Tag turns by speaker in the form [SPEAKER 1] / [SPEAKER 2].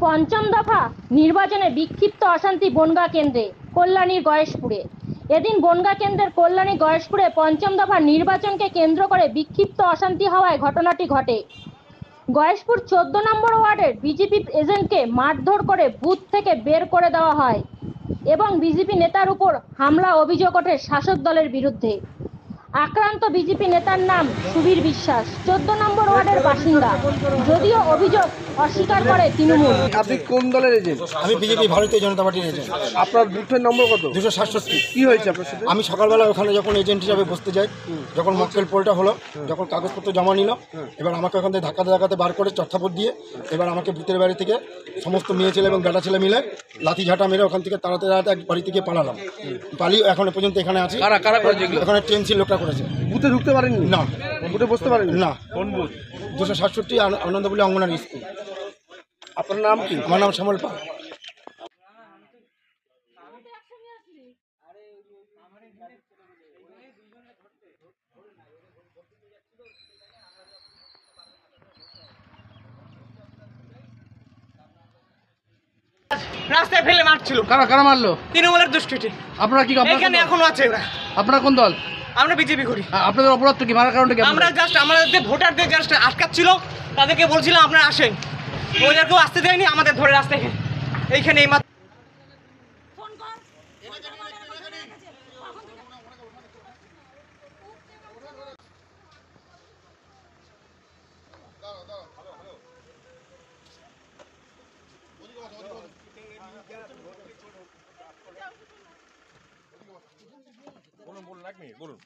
[SPEAKER 1] পঞ্চম দফা নির্বাচনে বিক্ষিপ্ত অশান্তি বনগাঁ কেন্দ্রে, কল্যাণীর গয়েশপুরে। এদিন বনগাঁ কেন্দ্রের কল্যাণী গয়েশপুরে পঞ্চম দফা নির্বাচনকে কেন্দ্র করে বিক্ষিপ্ত অশান্তি হওয়ায় ঘটনাটি ঘটে। গয়েশপুর 14 নম্বর ওয়ার্ডের বিজেপি এজেন্টকে মারধর করে বুথ থেকে বের করে দেওয়া হয় এবং বিজেপি নেতার উপর হামলা অভিযোগ ওঠে শাসক দলের বিরুদ্ধে। আক্রান্ত বিজেপি নেতার নাম সুবীর বিশ্বাস, 14 নম্বর ওয়ার্ডের বাসিন্দা, যদিও অভিযোগ অস্বীকার করে তৃণমূল।
[SPEAKER 2] আপনি কোন দলের এজেন্ট?
[SPEAKER 3] আমি বিজেপি ভারতীয় জনতা পার্টির এজেন্ট।
[SPEAKER 2] আপনার বুথের নম্বর কত?
[SPEAKER 3] 267।
[SPEAKER 2] কি হয়েছে আপনার সাথে?
[SPEAKER 3] আমি সকালবেলা ওখানে যখন এজেন্ট হিসাবে বসতে যাই, যখন মক্কেল পোলটা হলো, যখন কাগজপত্র জমা নিল, এবার আমাকে ওখান থেকে ধাক্কাতে ধাক্কাতে বার করে চট্টাপট দিয়ে এবার আমাকে ভিতরের বাড়ি থেকে সমস্ত মেয়ে ছেলে এবং বেটা ছেলে মিলে লাঠি ঝাঁটা মেরে ওখান থেকে তাড়াতাড়ি এক বাড়ি থেকে পালালাম। পালিয়ে এখনো পর্যন্ত এখানে আছি।
[SPEAKER 2] কারা করেছে এগুলো?
[SPEAKER 3] ওখানে টেনসিল লোকটা করেছে।
[SPEAKER 2] বুথে ঢুকতে পারেননি?
[SPEAKER 3] না।
[SPEAKER 2] বুথে বসতে পারেননি?
[SPEAKER 3] না।
[SPEAKER 2] কোন বুথ?
[SPEAKER 3] 267 আনন্দপুলি অঙ্গনারী স্কুল।
[SPEAKER 2] আপনার নাম কি?
[SPEAKER 3] আমার নাম শ্যামল পাল।
[SPEAKER 4] রাস্তায় ফেলে মারছিল।
[SPEAKER 2] কারা মারলো?
[SPEAKER 4] তৃণমূলের দুষ্কৃতী।
[SPEAKER 2] আপনারা কি
[SPEAKER 4] এখানে এখনো আছে ওরা।
[SPEAKER 2] আপনারা কোন দল?
[SPEAKER 4] আমরা বিজেপি করি।
[SPEAKER 2] আপনাদের অপরাধটা কি? মারার কারণটা কি?
[SPEAKER 4] আমরা জাস্ট আমাদের ভোটারদের জাস্ট আটকাচ্ছিল, তাদেরকে বলছিলাম আপনারা আসেন, ওদেরকেও আসতে দেয়নি, আমাদের ধরে রাস্তায় এইখানে এই মাত্র।
[SPEAKER 5] বলুন, এক মিনিট বলুন।